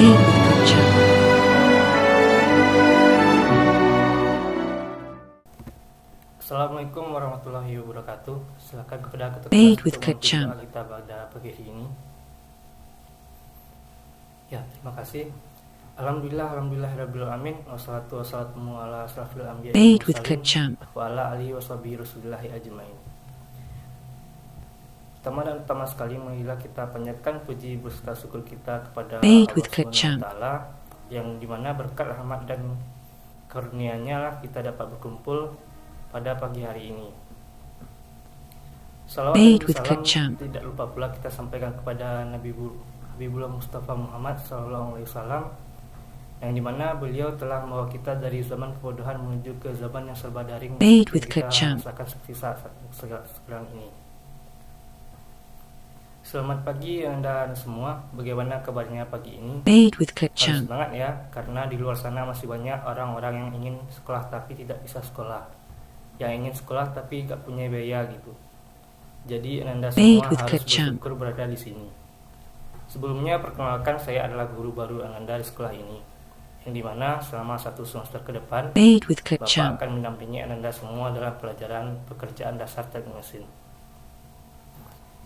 Made with ketchup. Assalamualaikum warahmatullahi wabarakatuh. Silakan kepada ketua Made kelas with untuk memimpin ketchup. doa kita pada pagi hari ini. Ya, terima kasih. Alhamdulillahirabbil alamin. Wassalatu wassalamu ala asrofil anbiya'i wal Made with mursalin ketchup. wa ala alihi washabihi rasulillahi ajmain. Pertama dan utama sekali, marilah kita panjatkan puji beserta syukur kita kepada Made Allah with Subhanahu ketchup. wa taala, yang dimana berkat rahmat dan karunia-Nya lah kita dapat berkumpul pada pagi hari ini. Salawat Made dan with salam ketchup. tidak lupa pula kita sampaikan kepada Habibullah Mustafa Muhammad Sallallahu Alaihi Wasallam, yang dimana beliau telah membawa kita dari zaman kebodohan menuju ke zaman yang serba daring Made yang with kita ketchup. rasakan seperti saat sekarang ini. Selamat pagi Anda semua, bagaimana kabarnya pagi ini? Made with Harus ketchup. semangat ya, karena di luar sana masih banyak orang-orang yang ingin sekolah tapi tidak bisa sekolah, yang ingin sekolah tapi gak punya biaya gitu. Jadi Anda semua Made with harus ketchup. bersyukur berada di sini. Sebelumnya perkenalkan, saya adalah guru baru Anda di sekolah ini, yang dimana selama 1 semester ke depan Made with Bapak ketchup. akan mendampingi Anda semua dalam pelajaran pekerjaan dasar teknik mesin.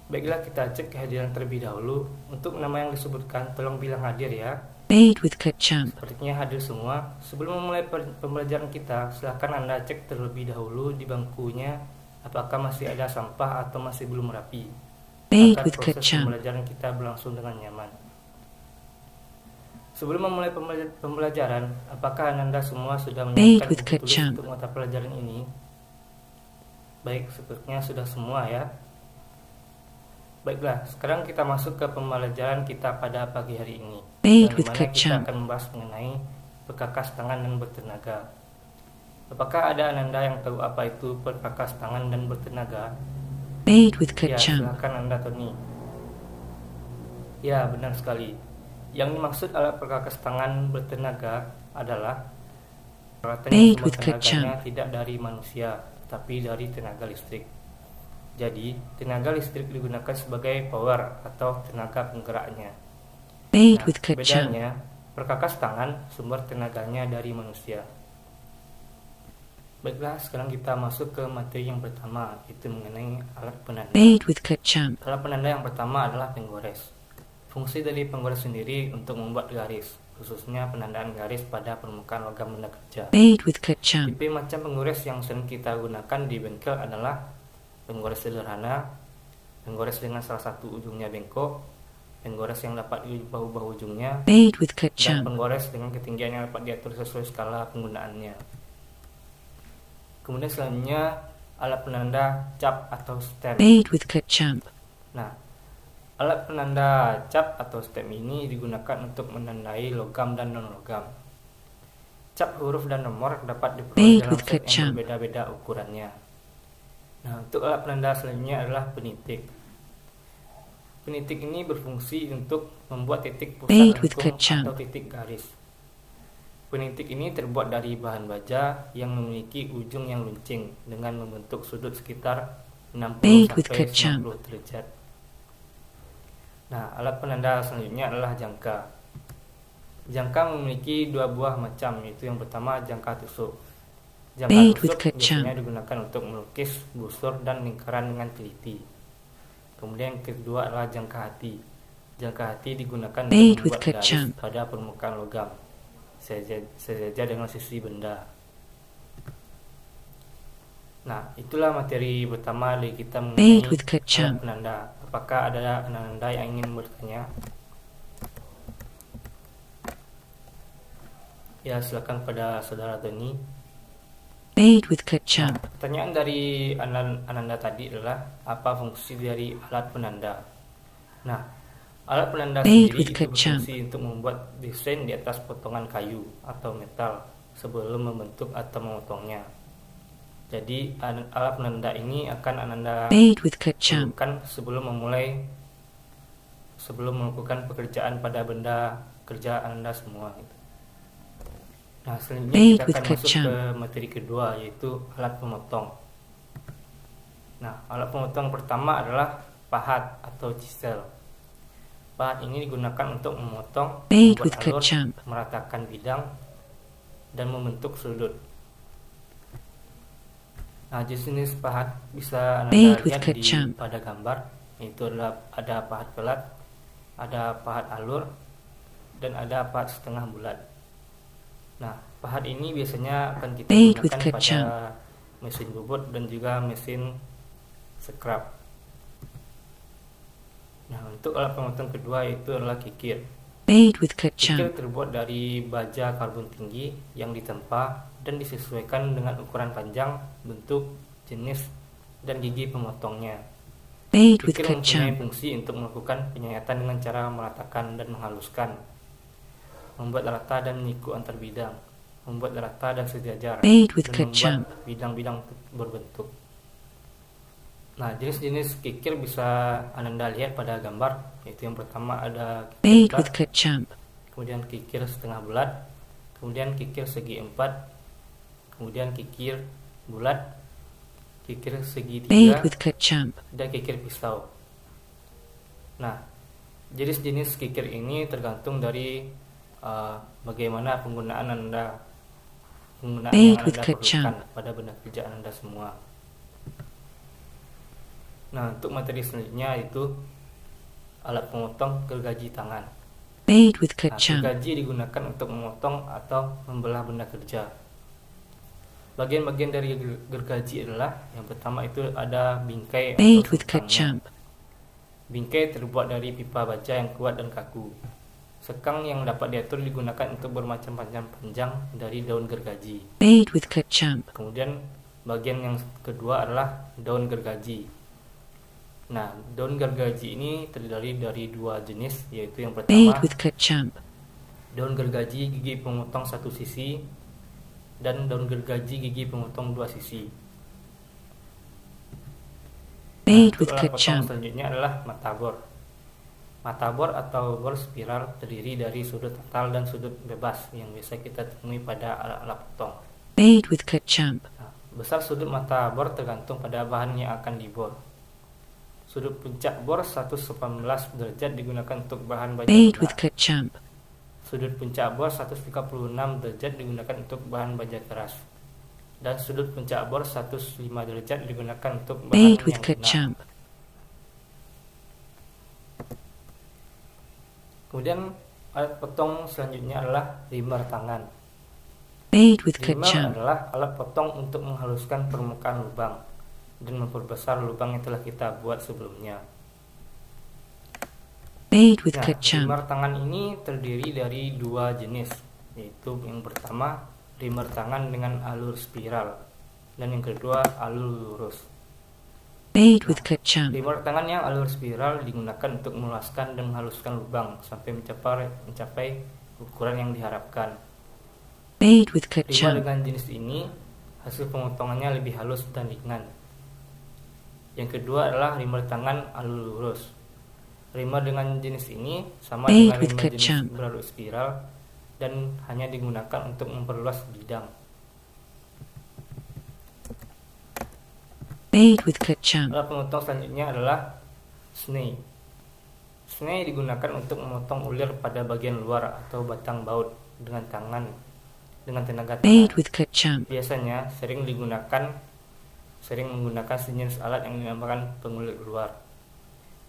Baiklah, kita cek kehadiran terlebih dahulu. Untuk nama yang disebutkan tolong bilang hadir ya. Made with ketchup. Sepertinya hadir semua. Sebelum memulai pembelajaran kita, silahkan Anda cek terlebih dahulu di bangkunya apakah masih ada sampah atau masih belum rapi, Made agar with proses ketchup. pembelajaran kita berlangsung dengan nyaman. Sebelum memulai pembelajaran, apakah Anda semua sudah Made menyiapkan with buku tulis ketchup. untuk mata pelajaran ini? Baik, sepertinya sudah semua ya. Baiklah, sekarang kita masuk ke pembelajaran kita pada pagi hari ini, Made yang with dimana kita ketchup. akan membahas mengenai perkakas tangan dan bertenaga. Apakah ada Anda yang tahu apa itu perkakas tangan dan bertenaga? Made with Ya, ketchup. silakan Anda Tony. Ya, benar sekali. Yang dimaksud alat perkakas tangan bertenaga adalah peralatan yang Made sumber with tenaganya ketchup. tidak dari manusia, tapi dari tenaga listrik. Jadi, tenaga listrik digunakan sebagai power atau tenaga penggeraknya. Made Nah, with ketchup. bedanya, perkakas tangan sumber tenaganya dari manusia. Baiklah, sekarang kita masuk ke materi yang pertama, yaitu mengenai alat penanda. Made with ketchup. Alat penanda yang pertama adalah penggores. Fungsi dari penggores sendiri untuk membuat garis, khususnya penandaan garis pada permukaan logam benda kerja. Made with ketchup. Tipe macam penggores yang sering kita gunakan di bengkel adalah penggores sederhana, penggores dengan salah satu ujungnya bengkok, penggores yang dapat di bahu-bahu ujungnya, Made with dan ketchup. penggores dengan ketinggian yang dapat diatur sesuai skala penggunaannya. Kemudian selanjutnya alat penanda cap atau stem. Made with ketchup. Nah, alat penanda cap atau stem ini digunakan untuk menandai logam dan non-logam. Cap huruf dan nomor dapat diperoleh Made dalam with set ketchup. yang berbeda-beda ukurannya. Nah, untuk alat penanda selanjutnya adalah penitik. Penitik ini berfungsi untuk membuat titik pusat Made with lengkung ketchup. atau titik garis. Penitik ini terbuat dari bahan baja yang memiliki ujung yang luncing dengan membentuk sudut sekitar 60 Made with sampai ketchup. 90 derajat. Nah, alat penanda selanjutnya adalah jangka. Jangka memiliki 2 buah macam, yaitu yang pertama jangka tusuk. Jangka Made with tusuk ketchup. biasanya digunakan untuk melukis busur dan lingkaran dengan teliti. Kemudian yang kedua adalah jangka hati. Jangka hati digunakan Made untuk with membuat garis ketchup. pada permukaan logam, sejajar dengan sisi benda. Nah, itulah materi pertama dari kita mengenai Made with alat ketchup. penanda. Apakah ada Anda yang ingin bertanya? Ya, silakan pada saudara Tony. Made with Nah, ketchup. pertanyaan dari Ananda tadi adalah apa fungsi dari alat penanda? Nah, alat penanda Made sendiri with itu ketchup. berfungsi untuk membuat desain di atas potongan kayu atau metal sebelum membentuk atau memotongnya. Jadi, alat penanda ini akan Ananda Made with ketchup. perlukan sebelum melakukan pekerjaan pada benda kerja Anda semua gitu. Nah, selanjutnya Made kita with akan masuk ketchup. ke materi kedua, yaitu alat pemotong. Nah, alat pemotong pertama adalah pahat atau chisel. Pahat ini digunakan untuk memotong, Made membuat with clip alur, champ. meratakan bidang, dan membentuk sudut. Nah, jenis pahat bisa Anda Made with lihat clip champ. pada gambar, yaitu ada pahat pelat, ada pahat alur, dan ada pahat setengah bulat. Nah, pahat ini biasanya akan kita Made with gunakan clip pada champ. mesin bobot dan juga mesin scrap. Nah, untuk alat pemotong kedua itu adalah kikir. Made with clip Kikir champ. terbuat dari baja karbon tinggi yang ditempa dan disesuaikan dengan ukuran panjang, bentuk, jenis, dan gigi pemotongnya. Made with Kikir clip mempunyai champ. fungsi untuk melakukan penyayatan dengan cara meratakan dan menghaluskan, membuat rata dan menyikut antar bidang, membuat rata dan sejajar, Made with dan clip champ. membuat bidang-bidang berbentuk. Nah, jenis-jenis kikir bisa Anda lihat pada gambar, yaitu yang pertama ada kikir Made bulat, with clip champ. kemudian kikir setengah bulat, kemudian kikir segi empat, kemudian kikir bulat, kikir Made segitiga, with clip champ. dan kikir pisau. Nah, jenis-jenis kikir ini tergantung dari bagaimana penggunaan yang Made with Anda clip perlukan champ. pada benda kerjaan Anda semua. Nah, untuk materi selanjutnya itu alat pemotong gergaji tangan. Made with clip Nah, champ. gergaji digunakan untuk memotong atau membelah benda kerja. Bagian-bagian dari gergaji adalah yang pertama itu ada bingkai Made atau with clip sekangnya. champ. Bingkai terbuat dari pipa baja yang kuat dan kaku. Sekang yang dapat diatur digunakan untuk bermacam-macam panjang dari daun gergaji. Made with clip champ. Kemudian bagian yang kedua adalah daun gergaji. Nah, daun gergaji ini terdiri dari dua jenis, yaitu yang pertama Made with clip champ. daun gergaji gigi pemotong satu sisi dan daun gergaji gigi pemotong dua sisi. Nah, Made untuk with alat clip potong champ. selanjutnya adalah mata bor. Mata bor atau bor spiral terdiri dari sudut total dan sudut bebas yang biasa kita temui pada alat-alat potong. Made with clip champ. Nah, besar sudut mata bor tergantung pada bahan yang akan dibor. Sudut puncak bor 118 derajat digunakan untuk bahan baja Made lunak. with clip champ. Sudut puncak bor 136 derajat digunakan untuk bahan baja keras. Dan sudut puncak bor 105 derajat digunakan untuk bahan Made with yang clip lunak. champ. Kemudian alat potong selanjutnya adalah rimmer tangan. Made with clip Rimmer champ. adalah alat potong untuk menghaluskan permukaan lubang dan memperbesar lubang yang telah kita buat sebelumnya. Made with Nah, clip champ. rimmer tangan ini terdiri dari dua jenis, yaitu yang pertama rimmer tangan dengan alur spiral dan yang kedua alur lurus. Made with clip champ. Rimmer tangan yang alur spiral digunakan untuk meluaskan dan menghaluskan lubang sampai mencapai ukuran yang diharapkan. Made with clip Rimmer champ. dengan jenis ini hasil pemotongannya lebih halus dan ringan. Yang kedua adalah rimmer tangan alur lurus. Rimmer dengan jenis ini sama Made dengan with rimmer clip jenis champ. beralur spiral dan hanya digunakan untuk memperluas bidang. Made with clip champ. Alat pemotong selanjutnya adalah snai. Snai digunakan untuk memotong ulir pada bagian luar atau batang baut dengan tenaga tangan. Made with clip champ. Biasanya sering menggunakan sejenis alat yang dinamakan pengulik luar.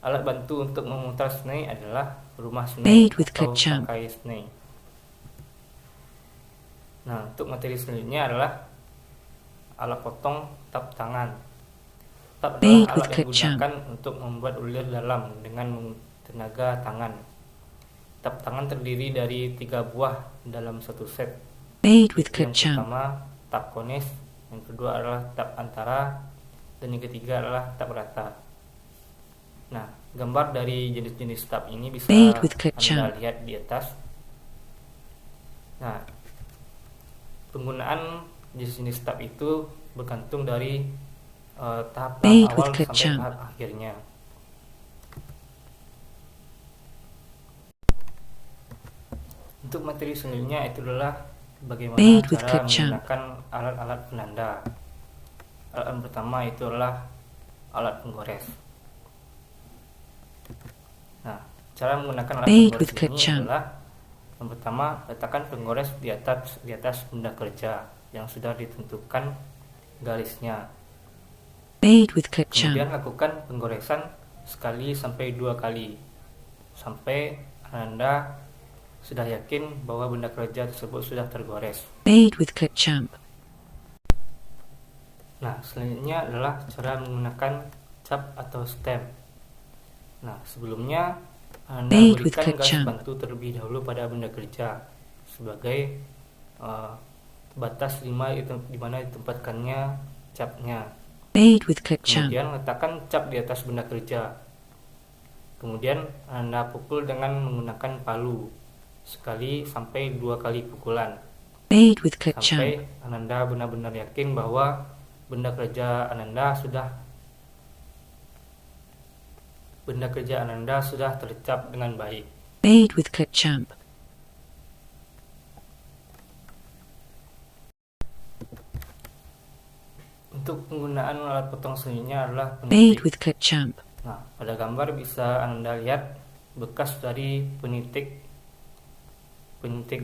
Alat bantu untuk memutar snai adalah rumah snai Made with atau clip champ. tangkai snai. Nah, untuk materi selanjutnya adalah alat potong tap tangan. Tap Made adalah with alat yang clip champ. digunakan untuk membuat ulir dalam dengan tenaga tangan. Tap tangan terdiri dari 3 buah dalam satu set. Made with clip Yang champ. pertama tap konis, yang kedua adalah tap antara, dan yang ketiga adalah tap rata. Nah, gambar dari jenis-jenis tap ini bisa Made with clip Anda champ. lihat di atas. Nah, penggunaan jenis-jenis tap itu bergantung dari tahap Made awal with clip sampai champ. tahap akhirnya. Untuk materi selanjutnya itu adalah bagaimana Made with cara clip champ. menggunakan alat-alat penanda. Alat yang pertama itu adalah alat penggores. Nah, Cara menggunakan alat Made penggores with ini Kecam. adalah yang pertama, letakkan penggores di atas benda kerja yang sudah ditentukan garisnya. Made with Kemudian Kecam. lakukan penggoresan sekali sampai 2 kali sampai Anda sudah yakin bahwa benda kerja tersebut sudah tergores. Made with Kecam. Nah, selanjutnya adalah cara menggunakan cap atau stem. Nah, sebelumnya Anda Made with berikan garis Kecam. bantu terlebih dahulu pada benda kerja sebagai batas 5 di mana ditempatkannya capnya. Made with Kecam. Kemudian letakkan cap di atas benda kerja. Kemudian Anda pukul dengan menggunakan palu sekali sampai 2 kali pukulan Made with Kecam. sampai Anda benar-benar yakin bahwa benda kerja Anda sudah tercap dengan baik. Made with Kecam. Untuk penggunaan alat potong selanjutnya adalah Made penitik. with Kecam. Nah, pada gambar bisa Anda lihat bekas dari penitik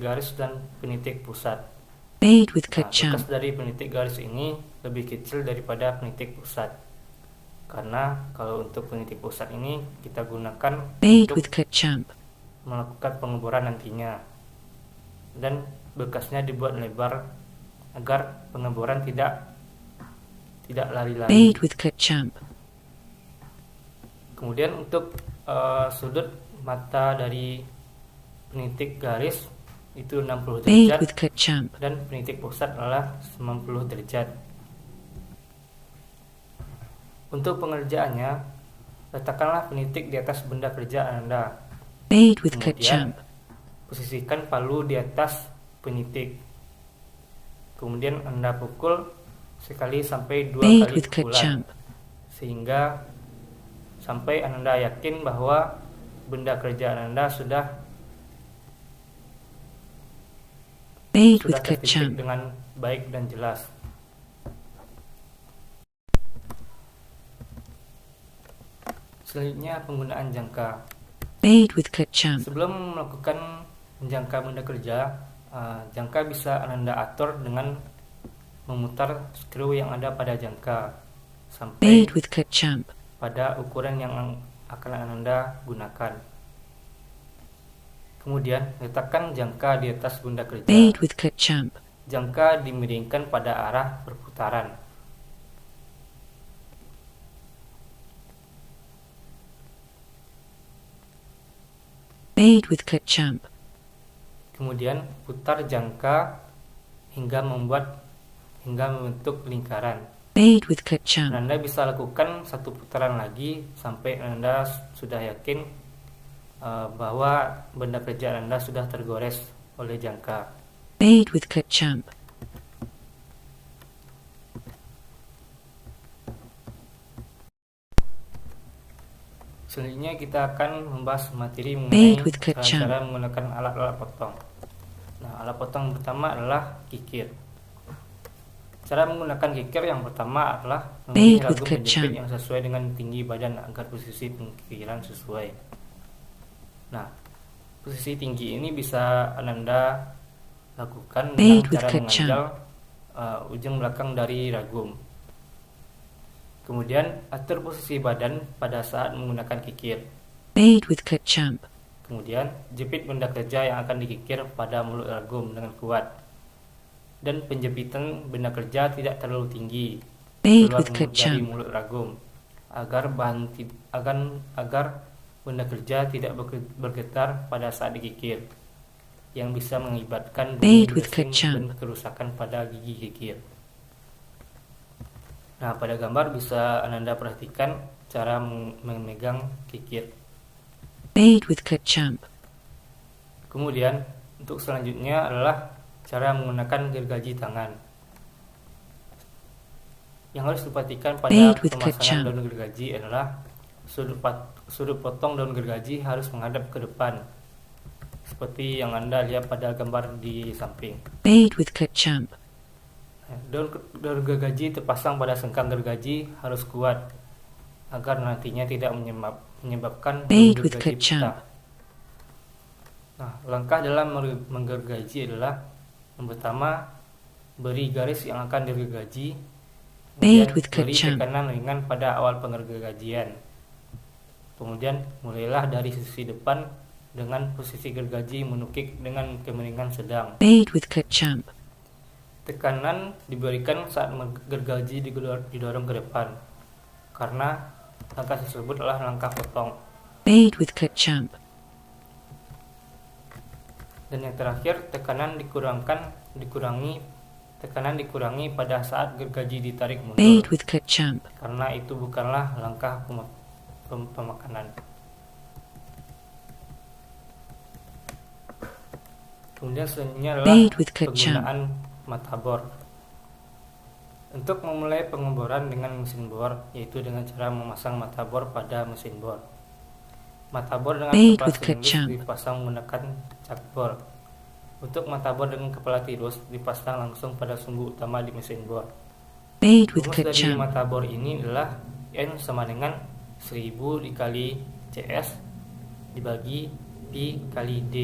garis dan penitik pusat. Made with Nah, Kecam. bekas dari penitik garis ini lebih kecil daripada penitik pusat. Karena kalau untuk penitik pusat ini kita gunakan Made untuk with Kecam. melakukan pengeboran nantinya. Dan bekasnya dibuat lebar agar pengeboran tidak lari-lari. Made with Kecam. Kemudian untuk sudut mata dari penitik garis itu 60 Made derajat with Kecam. dan penitik pusat adalah 90 derajat. Untuk pengerjaannya, letakkanlah penitik di atas benda kerja Anda. Made with Kemudian Kecam. posisikan palu di atas penitik. Kemudian Anda pukul sekali sampai 2 Made kali with pukulan Kecam. sehingga sampai Anda yakin bahwa benda kerja Anda sudah Made with tertitik Kecam. dengan baik dan jelas. Selanjutnya penggunaan jangka. Made with Kecam. Sebelum melakukan menjangka benda kerja, jangka bisa Anda atur dengan memutar skru yang ada pada jangka sampai Made with Kecam. pada ukuran yang akan Anda gunakan. Kemudian letakkan jangka di atas benda kerja. Made with Kecam. Jangka dimiringkan pada arah perputaran. Made with Kecam. Kemudian putar jangka hingga membentuk lingkaran. Made with Kecam. Anda bisa lakukan satu putaran lagi sampai Anda sudah yakin bahwa benda kerja Anda sudah tergores oleh jangka. Made with Kecam. Selanjutnya kita akan membahas materi mengenai Made with Kecam. cara menggunakan alat-alat potong. Nah, alat potong pertama adalah kikir. Cara menggunakan kikir yang pertama adalah memilih Made with ragum Kecam. penjepit yang sesuai dengan tinggi badan agar posisi pengkikiran sesuai. Nah, posisi tinggi ini bisa Anda lakukan dengan Made with cara Kecam. mengambil ujung belakang dari ragum. Kemudian atur posisi badan pada saat menggunakan kikir. Made with Kecam. Kemudian jepit benda kerja yang akan dikikir pada mulut ragum dengan kuat. Dan penjepitan benda kerja tidak terlalu tinggi Made keluar with dari Kecam. mulut ragum agar benda kerja tidak bergetar pada saat dikikir, yang bisa mengakibatkan bunyi Made with bising Kecam. dan kerusakan pada gigi kikir. Nah, pada gambar bisa Anda perhatikan cara memegang kikir. Made with Kecam. Kemudian untuk selanjutnya adalah cara menggunakan gergaji tangan. Yang harus diperhatikan pada Made with pemasangan Kecam. daun gergaji adalah sudut potong daun gergaji harus menghadap ke depan, seperti yang Anda lihat pada gambar di samping. Made with Kecam. Daun gergaji terpasang pada sengkang gergaji harus kuat agar nantinya tidak menyebabkan daun Made with gergaji Kecam. pecah. Nah, langkah dalam menggergaji adalah yang pertama, beri garis yang akan digergaji, kemudian Made with clip beri champ. tekanan ringan pada awal penggergajian. Kemudian mulailah dari sisi depan dengan posisi gergaji menukik dengan kemiringan sedang. Made with clip champ. Tekanan diberikan saat gergaji didorong ke depan, karena langkah tersebut adalah langkah potong. Made with clip champ. Dan yang terakhir, tekanan dikurangi pada saat gergaji ditarik mundur, Made with clip champ. karena itu bukanlah langkah pemakanan. Kemudian selanjutnya adalah Made with clip champ. penggunaan mata bor. Untuk memulai pengeboran dengan mesin bor, yaitu dengan cara memasang mata bor pada mesin bor. Mata bor dengan Made kepala with clip silindris champ. dipasang menggunakan cak bor. Untuk mata bor dengan kepala tirus dipasang langsung pada sumbu utama di mesin bor. Made with Rumus clip dari champ. mata bor ini adalah N sama dengan 1000 dikali CS dibagi Pi kali D.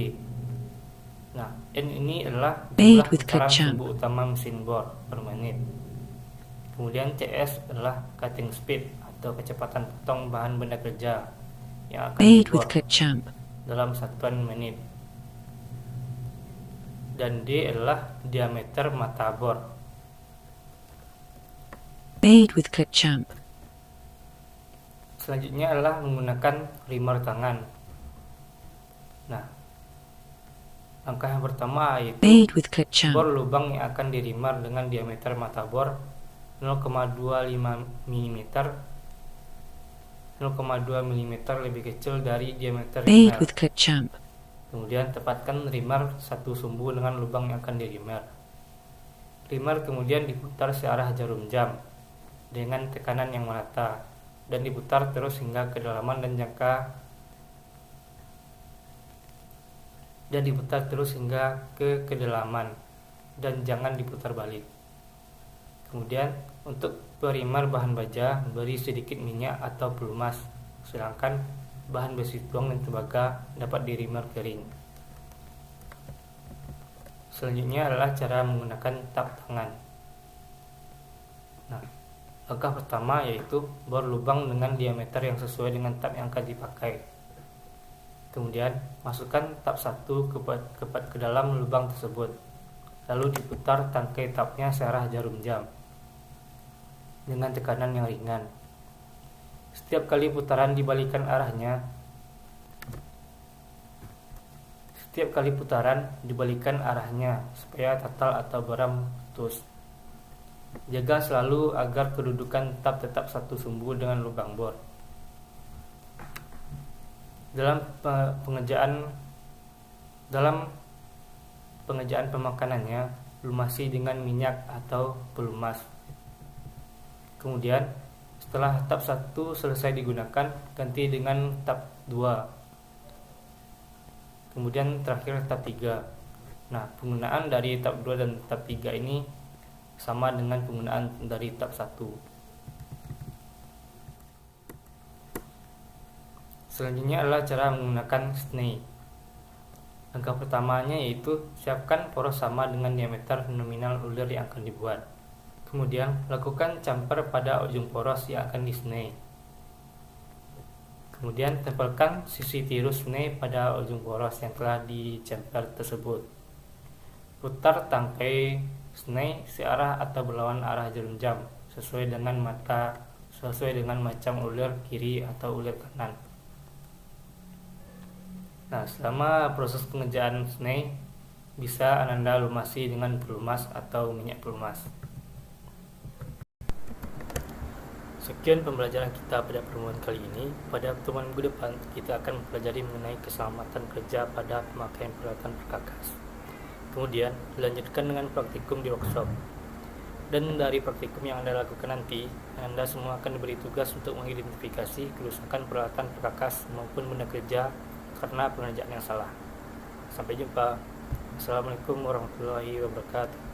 Nah, N ini adalah jumlah Made with clip putaran champ. sumbu utama mesin bor per menit. Kemudian CS adalah cutting speed atau kecepatan potong bahan benda kerja yang akan Made dibor with clip champ. dalam satuan menit. Dan D adalah diameter mata bor. Made with clip champ. Selanjutnya adalah menggunakan reamer tangan. Nah, langkah yang pertama yaitu Made with clip bor champ. lubang yang akan di-reamer dengan diameter mata bor 0,25 mm 0,2 mm lebih kecil dari diameter Made reamer. with clip champ. Kemudian tepatkan reamer satu sumbu dengan lubang yang akan di-reamer. Reamer kemudian diputar searah jarum jam dengan tekanan yang merata dan diputar terus hingga kedalaman dan jangka ke kedalaman dan jangan diputar balik. Kemudian untuk perimer bahan baja beri sedikit minyak atau pelumas, sedangkan bahan besi tuang dan tembaga dapat di-reamer kering. Selanjutnya adalah cara menggunakan tap tangan. Nah, langkah pertama yaitu bor lubang dengan diameter yang sesuai dengan tap yang akan dipakai. Kemudian masukkan tap 1 ke dalam lubang tersebut, lalu diputar tangkai tapnya searah jarum jam dengan tekanan yang ringan. Setiap kali putaran dibalikan arahnya supaya tatal atau beram putus. Jaga selalu agar kedudukan tap tetap satu sumbu dengan lubang bor. Dalam pengejaan pemakanannya, lumasi dengan minyak atau pelumas. Kemudian setelah tap 1 selesai digunakan, ganti dengan tap 2. Kemudian terakhir tap 3. Nah, penggunaan dari tap 2 dan tap 3 ini sama dengan penggunaan dari tap 1. Selanjutnya adalah cara menggunakan snay. Langkah pertamanya yaitu siapkan poros sama dengan diameter nominal ulir yang akan dibuat. Kemudian lakukan camper pada ujung poros yang akan di-snay. Kemudian tempelkan sisi tirus snay pada ujung poros yang telah dicamper tersebut. Putar tangkai snay searah atau berlawan arah jarum jam sesuai dengan macam ulir kiri atau ulir kanan. Nah, selama proses pengejaan snay bisa Ananda lumasi dengan pelumas atau minyak pelumas. Sekian pembelajaran kita pada pertemuan kali ini. Pada pertemuan minggu depan kita akan mempelajari mengenai keselamatan kerja pada pemakaian peralatan perkakas. Kemudian dilanjutkan dengan praktikum di workshop. Dan dari praktikum yang Anda lakukan nanti, Anda semua akan diberi tugas untuk mengidentifikasi kerusakan peralatan perkakas maupun benda kerja karena pengerjaan yang salah. Sampai jumpa. Assalamualaikum warahmatullahi wabarakatuh.